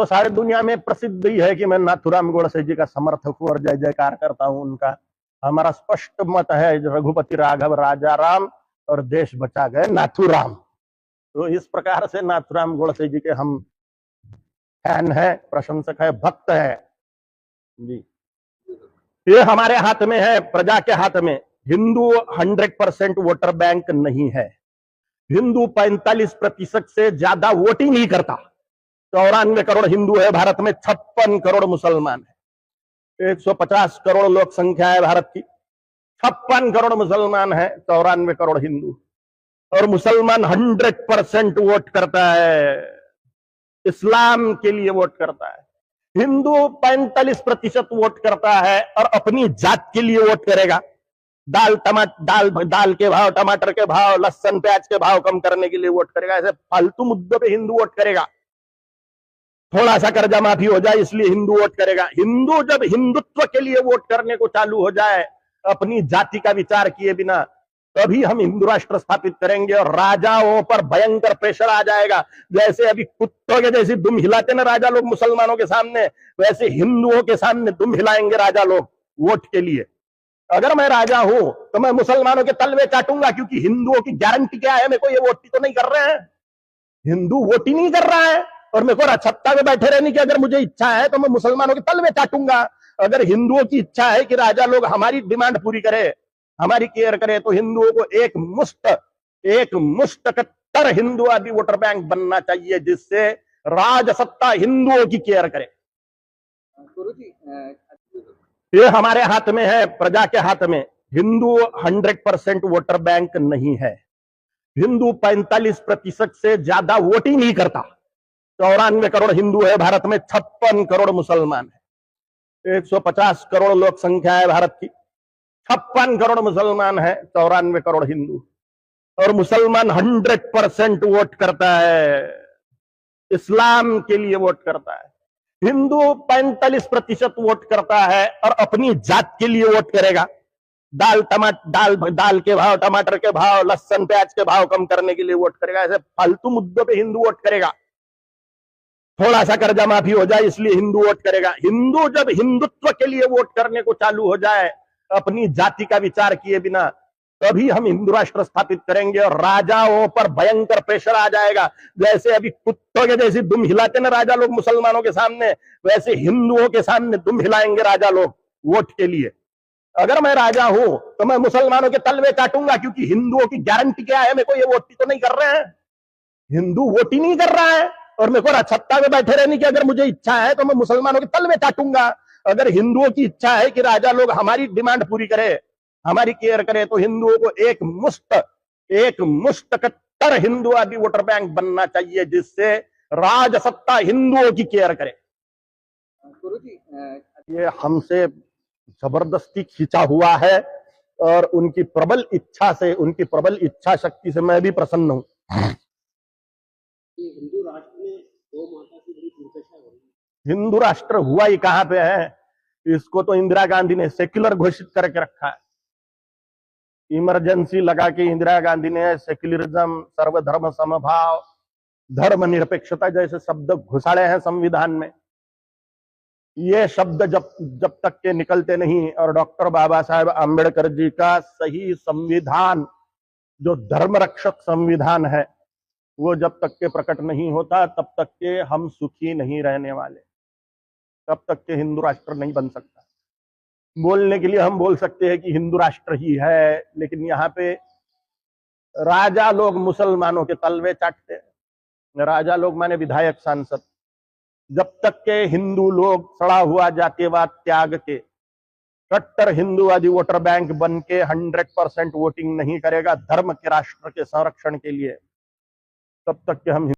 तो सारी दुनिया में प्रसिद्ध ही है कि मैं नाथूराम गोडसे जी का समर्थक हूं और जय जयकार करता हूं उनका। हमारा स्पष्ट मत है रघुपति राघव राजा राम और देश बचा गए नाथूराम। तो इस प्रकार से नाथूराम गोडसे जी के हम फैन है, प्रशंसक है, भक्त है जी। ये हमारे हाथ में है, प्रजा के हाथ में। हिंदू 100% वोटर बैंक नहीं है। हिंदू 45% से ज्यादा वोट ही नहीं करता। 94 करोड़ हिंदू है भारत में, 56 करोड़ मुसलमान है। 150 करोड़ लोक संख्या है भारत की, 56 करोड़ मुसलमान है, 94 करोड़ हिंदू। और मुसलमान 100% वोट करता है, इस्लाम के लिए वोट करता है। हिंदू 45% वोट करता है और अपनी जात के लिए वोट करेगा। दाल के भाव, टमाटर के भाव, लहसुन प्याज के भाव कम करने के लिए वोट करेगा। ऐसे फालतू मुद्दों पे हिंदू वोट करेगा। थोड़ा सा कर्जा माफी हो जाए इसलिए हिंदू वोट करेगा। हिंदू जब हिंदुत्व के लिए वोट करने को चालू हो जाए, अपनी जाति का विचार किए बिना, तभी हम हिंदू राष्ट्र स्थापित करेंगे। और राजाओं पर भयंकर प्रेशर आ जाएगा। जैसे अभी कुत्तों के जैसी दुम हिलाते ना राजा लोग मुसलमानों के सामने, वैसे हिंदुओं के सामने दुम हिलाएंगे राजा लोग वोट के लिए। अगर मैं राजा हूं तो मैं मुसलमानों के तलवे चाटूंगा, क्योंकि हिंदुओं की गारंटी क्या है? मेरे को ये वोट तो नहीं कर रहे हैं, हिंदू वोट ही नहीं कर रहा है। और मेरे को सत्ता में बैठे रहने की अगर मुझे इच्छा है तो मैं मुसलमानों के तलवे चाटूंगा। अगर हिंदुओं की इच्छा है कि राजा लोग हमारी डिमांड पूरी करे, हमारी केयर करे, तो हिंदुओं को एक मुश्त कट्टर हिंदुवादी वोटर बैंक बनना चाहिए, जिससे राजसत्ता हिंदुओं की केयर करे। ये हमारे हाथ में है, प्रजा के हाथ में। हिंदू 100% वोटर बैंक नहीं है। हिंदू 45% से ज्यादा वोट ही नहीं करता। 94 करोड़ हिंदू है भारत में, 56 करोड़ मुसलमान है। 150 करोड़ लोक संख्या है भारत की, 56 करोड़ मुसलमान है, 94 करोड़ हिंदू। और मुसलमान 100% वोट करता है, इस्लाम के लिए वोट करता है। हिंदू 45% वोट करता है और अपनी जात के लिए वोट करेगा। दाल के भाव, टमाटर के भाव, लहसुन प्याज के भाव कम करने के लिए वोट करेगा। ऐसे फालतू मुद्दों पे हिंदू वोट करेगा। थोड़ा सा कर्जा माफी हो जाए इसलिए हिंदू वोट करेगा। हिंदू जब हिंदुत्व के लिए वोट करने को चालू हो जाए, अपनी जाति का विचार किए बिना, तभी हम हिंदू राष्ट्र स्थापित करेंगे। और राजाओं पर भयंकर प्रेशर आ जाएगा। जैसे अभी कुत्तों के जैसी दुम हिलाते ना राजा लोग मुसलमानों के सामने, वैसे हिंदुओं के सामने दुम हिलाएंगे राजा लोग वोट के लिए। अगर मैं राजा हूं तो मैं मुसलमानों के तलवे काटूंगा, क्योंकि हिंदुओं की गारंटी क्या है? मेरे को ये वोट तो नहीं कर रहे हैं, हिंदू वोट ही नहीं कर रहा है। और मेरे को सत्ता में बैठे रहने की अगर मुझे इच्छा है तो मैं मुसलमानों के तलवे चाटूंगा। अगर हिंदुओं की इच्छा है कि राजा लोग हमारी डिमांड पूरी करे, हमारी केयर करे, तो हिंदुओं को एक मुश्त कट्टर हिंदुवादी वोटर बैंक बनना चाहिए, जिससे राजसत्ता हिंदुओं की केयर करे। ये हमसे जबरदस्ती खींचा हुआ है और उनकी प्रबल इच्छा से, उनकी प्रबल इच्छा शक्ति से मैं भी प्रसन्न हूं। हिंदू राष्ट्र में गौ माता की बड़ी दुर्दशा हो रही है। हिंदू राष्ट्र हुआ ही कहां पे है? इसको तो इंदिरा गांधी ने सेक्युलर घोषित करके रखा है। इमरजेंसी लगा के इंदिरा गांधी ने सेक्युलरिज्म, सर्वधर्म समभाव, धर्मनिरपेक्षता जैसे शब्द घुसाड़े हैं संविधान में। ये शब्द जब तक के निकलते नहीं और डॉक्टर बाबा साहेब आंबेडकर जी का सही संविधान, जो धर्म रक्षक संविधान है, वो जब तक के प्रकट नहीं होता, तब तक के हम सुखी नहीं रहने वाले। तब तक के हिंदू राष्ट्र नहीं बन सकता। बोलने के लिए हम बोल सकते हैं कि हिंदू राष्ट्र ही है, लेकिन यहाँ पे राजा लोग मुसलमानों के तलवे चाटते हैं। राजा लोग माने विधायक, सांसद। जब तक के हिंदू लोग सड़ा हुआ जातिवाद त्याग के कट्टर हिंदूवादी वोटर बैंक बन के 100% वोटिंग नहीं करेगा धर्म के, राष्ट्र के संरक्षण के लिए, तब तक के हम